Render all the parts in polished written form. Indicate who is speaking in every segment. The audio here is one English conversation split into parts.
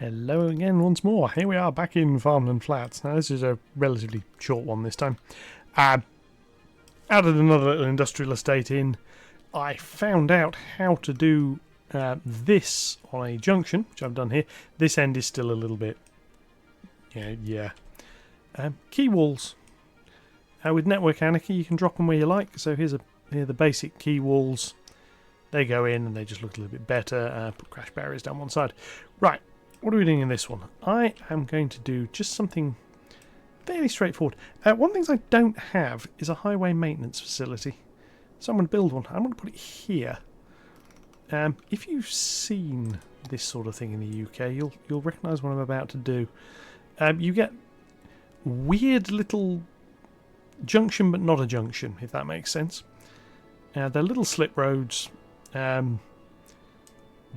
Speaker 1: Hello again once more. Here we are back in Farmland Flats. Now this is a relatively short one this time. Added another little industrial estate in. I found out how to do this on a junction, which I've done here. This end is still a little bit... key walls. With Network Anarchy you can drop them where you like. So here are the basic key walls. They go in and they just look a little bit better. Put crash barriers down one side. Right. What are we doing in this one? I am going to do just something fairly straightforward. One of the things I don't have is a highway maintenance facility. So I'm going to build one. I'm going to put it here. If you've seen this sort of thing in the UK, you'll recognise what I'm about to do. You get weird little junction, but not a junction, if that makes sense. They're little slip roads. They're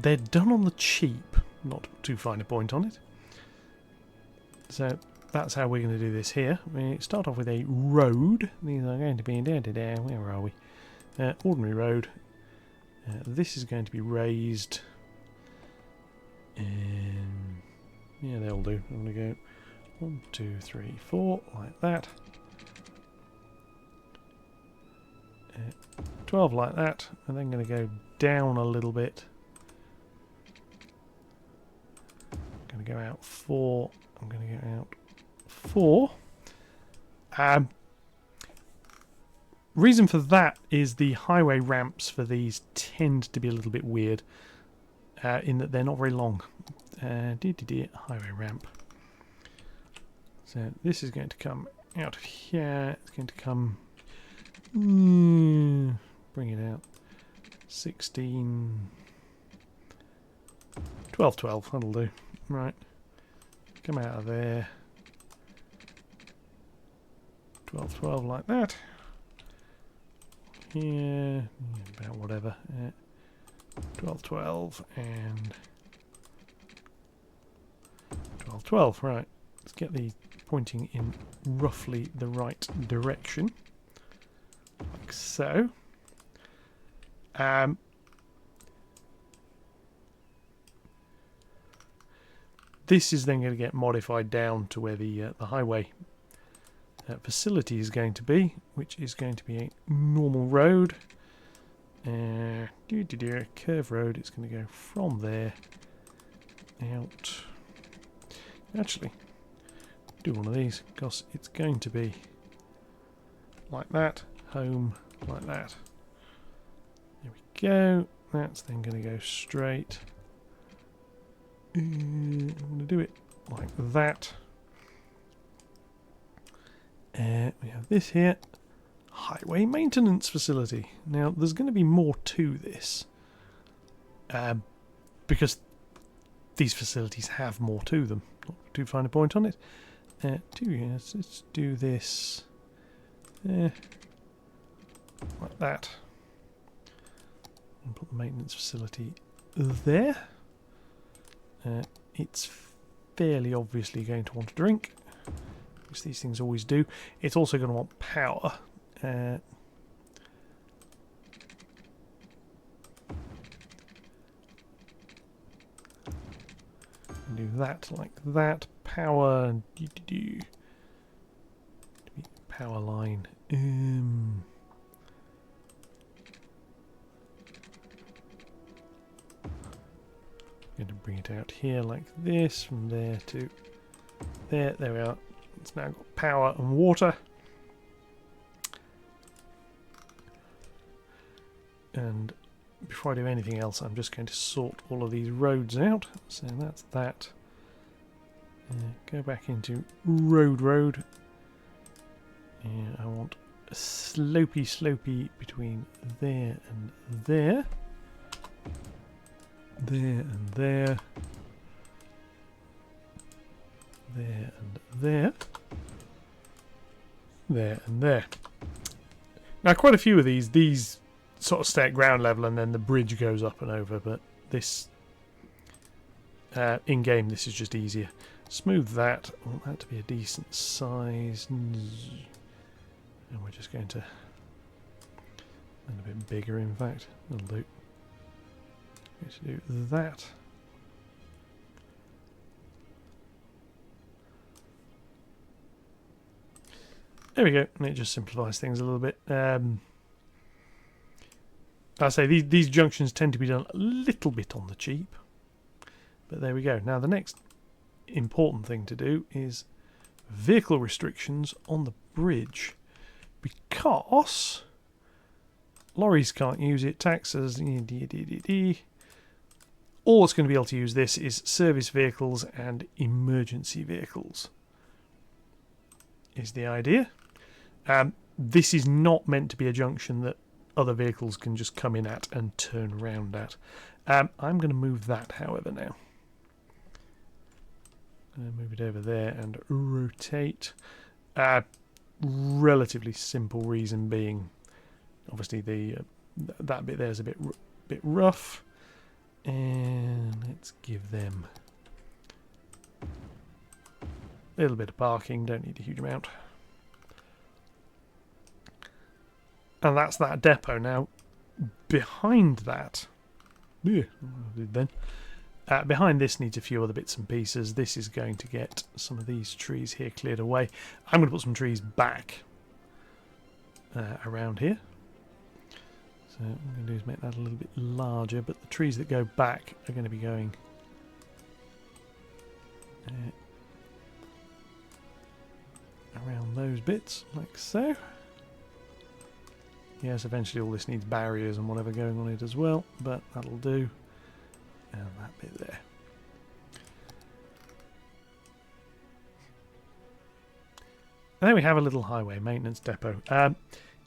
Speaker 1: done on the cheap. Not too fine a point on it. So that's how we're going to do this here. We start off with a road. These are going to be where are we? Ordinary road. This is going to be raised. Yeah, they'll do. I'm going to go 1, 2, 3, 4 like that. 12 like that, and then going to go down a little bit. I'm going to go out 4. I'm going to go out 4. Reason for that is the highway ramps for these tend to be a little bit weird, in that they're not very long. Highway ramp. So this is going to come out of here. It's going to come. Bring it out. 16. 12, 12. That'll do. Right. Come out of there. 12, 12 like that. Here. About whatever. 12, 12 and 12, 12. Right. Let's get these pointing in roughly the right direction. Like so. This is then going to get modified down to where the highway facility is going to be, which is going to be a normal road. Curve road. It's going to go from there out. Actually, do one of these because it's going to be like that. Home like that. There we go. That's then going to go straight. I'm going to do it like that. We have this here. Highway maintenance facility. Now, there's going to be more to this. Because these facilities have more to them. Not too fine a point on it. 2 years. Let's do this. Like that. And put the maintenance facility there. It's fairly obviously going to want a drink, which these things always do. It's also going to want power. Do that like that. Power. Power line. Going to bring it out here like this, from there to there. There we are. It's now got power and water. And before I do anything else, I'm just going to sort all of these roads out. So that's that. Go back into road. And I want a slopey between there and there. There and there. There and there. There and there. Now quite a few of these sort of stay at ground level and then the bridge goes up and over, but this in game this is just easier. Smooth that. I want that to be a decent size. And we're just going to a bit bigger in fact. That'll do. To do that, There we go, and it just simplifies things a little bit. I say these junctions tend to be done a little bit on the cheap, but there we go. Now the next important thing to do is vehicle restrictions on the bridge, because lorries can't use it, taxis, all it's going to be able to use this is service vehicles and emergency vehicles, is the idea. This is not meant to be a junction that other vehicles can just come in at and turn round at. I'm going to move that, however, now. Move it over there and rotate. Relatively simple reason being, obviously that bit there is a bit rough, and let's give them a little bit of parking. Don't need a huge amount. And that's that depot. Now, behind that, behind this needs a few other bits and pieces. This is going to get some of these trees here cleared away. I'm going to put some trees back around here. So what I'm going to do is make that a little bit larger, but the trees that go back are going to be going around those bits, like so. Yes, eventually all this needs barriers and whatever going on it as well, but that'll do. And that bit there. And there we have a little highway maintenance depot.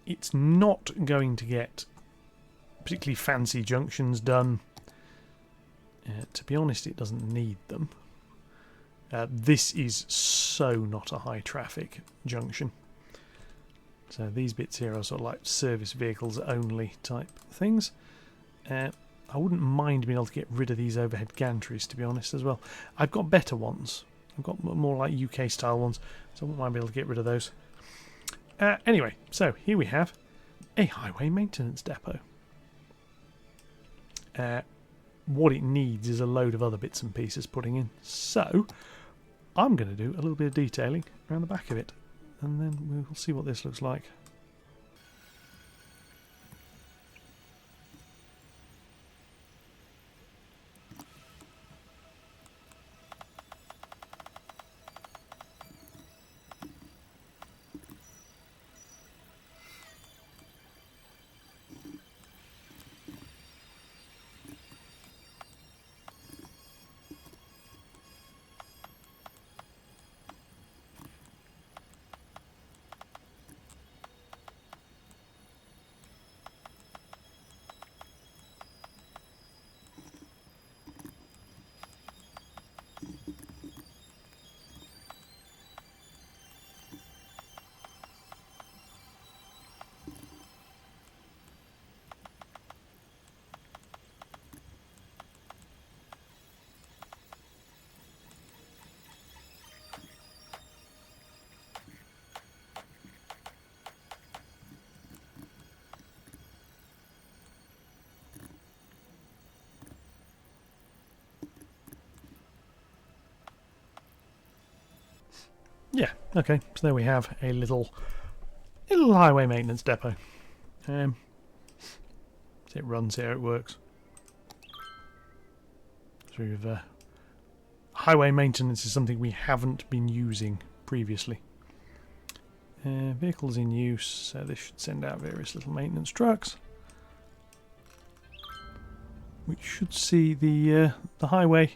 Speaker 1: It's not going to get particularly fancy junctions done. To be honest, it doesn't need them. This is so not a high traffic junction. So these bits here are sort of like service vehicles only type things. I wouldn't mind being able to get rid of these overhead gantries, to be honest, as well. I've got better ones. I've got more like UK style ones, so I wouldn't mind being able to get rid of those. Anyway, so here we have a highway maintenance depot. What it needs is a load of other bits and pieces putting in. So I'm going to do a little bit of detailing around the back of it, and then we'll see what this looks like. Yeah, okay, so there we have a little highway maintenance depot. So it runs here, it works. So we've, highway maintenance is something we haven't been using previously. Vehicles in use, so this should send out various little maintenance trucks, which should see the highway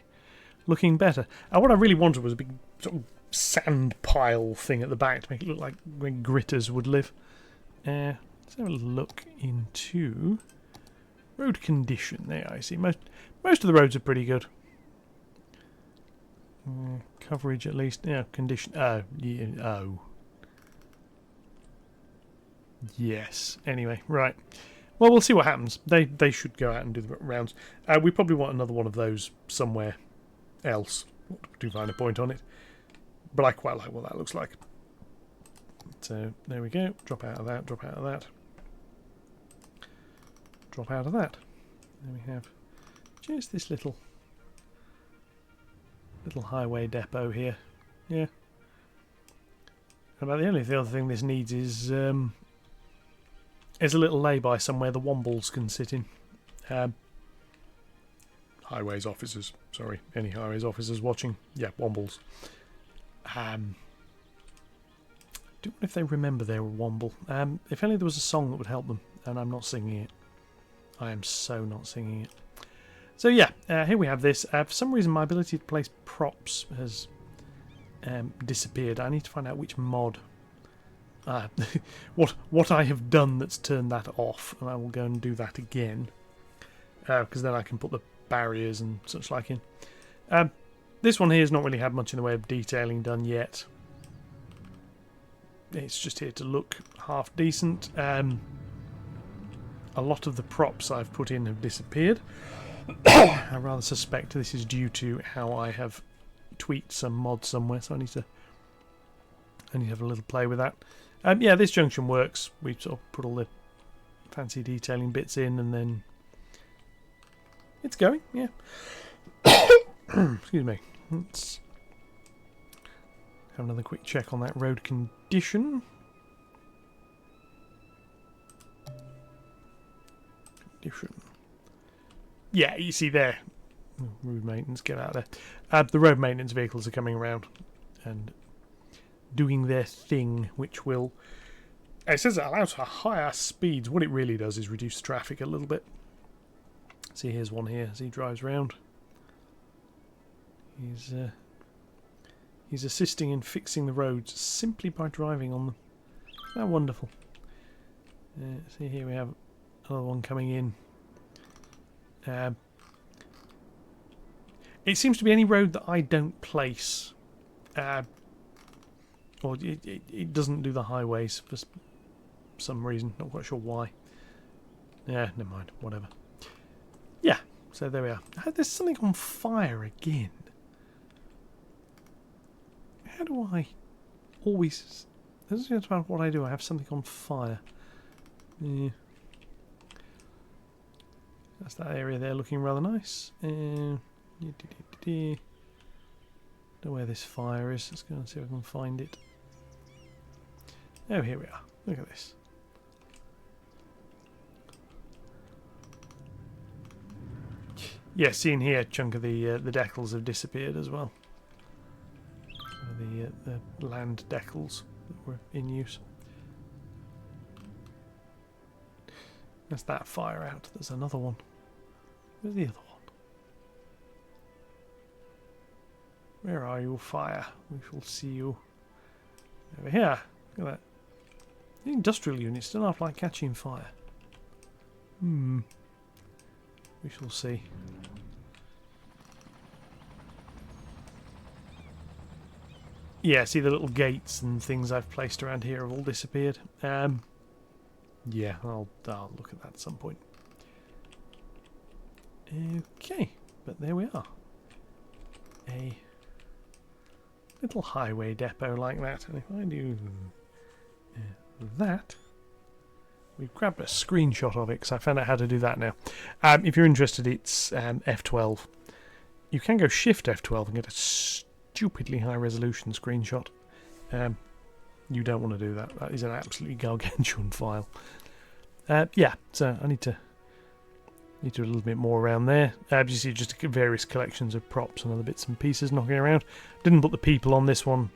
Speaker 1: looking better. What I really wanted was a big sort of sand pile thing at the back to make it look like where gritters would live. Let's have a look into road condition. There, I see. Most of the roads are pretty good. Coverage at least. Yeah, condition. Oh, yeah, oh. Yes. Anyway, right. Well, we'll see what happens. They should go out and do the rounds. We probably want another one of those somewhere else to find a point on it. But I quite like what that looks like. So there we go. Drop out of that. Drop out of that. Drop out of that. There we have just this little highway depot here. Yeah. About the only other thing this needs is a little lay-by somewhere the wombles can sit in. Highways officers. Sorry, any highways officers watching? Yeah, wombles. Don't know if they remember they were womble. If only there was a song that would help them, and I'm not singing it. I am so not singing it. So yeah, here we have this. For some reason my ability to place props has disappeared. I need to find out which mod. What I have done that's turned that off, and I will go and do that again. Because then I can put the barriers and such like in. This one here has not really had much in the way of detailing done yet. It's just here to look half decent. A lot of the props I've put in have disappeared. I rather suspect this is due to how I have tweaked some mod somewhere, so I need to have a little play with that. Yeah, this junction works. We sort of put all the fancy detailing bits in, and then it's going. Yeah. Excuse me. Let's have another quick check on that road condition. Yeah, you see there. Road maintenance, get out of there. The road maintenance vehicles are coming around and doing their thing, which will... It says it allows for higher speeds. What it really does is reduce traffic a little bit. See, here's one here as he drives round. He's assisting in fixing the roads simply by driving on them. How wonderful. See, here we have another one coming in. It seems to be any road that I don't place. Or it doesn't do the highways for some reason. Not quite sure why. Yeah, never mind. Whatever. Yeah, so there we are. There's something on fire again. How do I always... This is about what I do. I have something on fire. Yeah. That's that area there looking rather nice. Don't know where this fire is. Let's go and see if I can find it. Oh, here we are. Look at this. Yeah, see in here, a chunk of the decals have disappeared as well. The land decals that were in use. That's that fire out. There's another one. Where's the other one? Where are you, fire? We shall see you over here. Look at that. The industrial units still have like catching fire. We shall see. Yeah, see the little gates and things I've placed around here have all disappeared. Yeah, I'll look at that at some point. Okay, but there we are. A little highway depot like that. And if I do that, we've grabbed a screenshot of it because I found out how to do that now. If you're interested, it's F12. You can go Shift F12 and get a stupidly high resolution screenshot. You don't want to do that. That is an absolutely gargantuan file. Yeah, so I need to do a little bit more around there. You see just various collections of props and other bits and pieces knocking around. Didn't put the people on this one.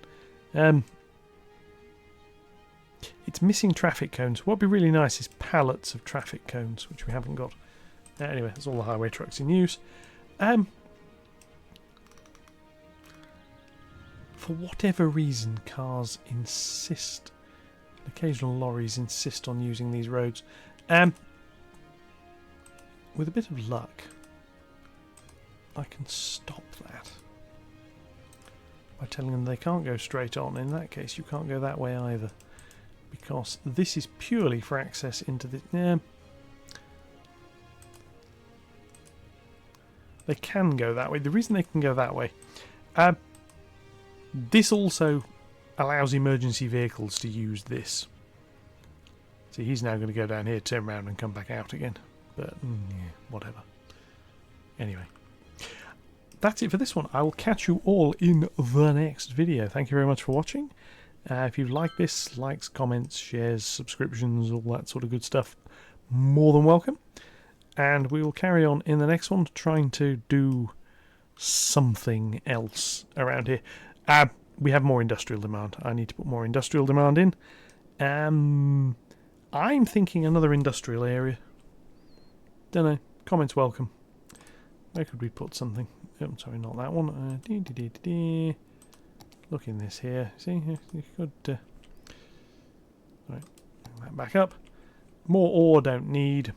Speaker 1: It's missing traffic cones. What would be really nice is pallets of traffic cones, which we haven't got. Anyway, that's all the highway trucks in use. For whatever reason, cars insist, occasional lorries insist on using these roads. With a bit of luck, I can stop that by telling them they can't go straight on. In that case, you can't go that way either, because this is purely for access into the... They can go that way. The reason they can go that way... this also allows emergency vehicles to use this. See, he's now going to go down here, turn around and come back out again. But, yeah, whatever. Anyway. That's it for this one. I will catch you all in the next video. Thank you very much for watching. If you like this, likes, comments, shares, subscriptions, all that sort of good stuff, more than welcome. And we will carry on in the next one, trying to do something else around here. We have more industrial demand. I need to put more industrial demand in. I'm thinking another industrial area. Don't know. Comments welcome. Where could we put something? Oh, sorry, not that one. Look in this here. See, you could. Right, bring that back up. More ore, don't need.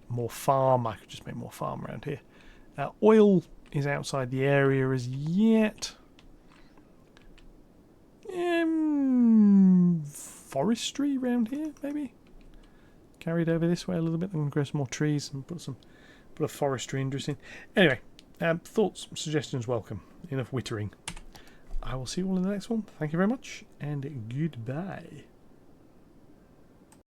Speaker 1: More farm. I could just make more farm around here. Oil is outside the area as yet. Forestry around here, maybe. Carried over this way a little bit. I'm going to grow some more trees and put a forestry interesting. Anyway, thoughts, suggestions, welcome. Enough wittering. I will see you all in the next one. Thank you very much, and goodbye.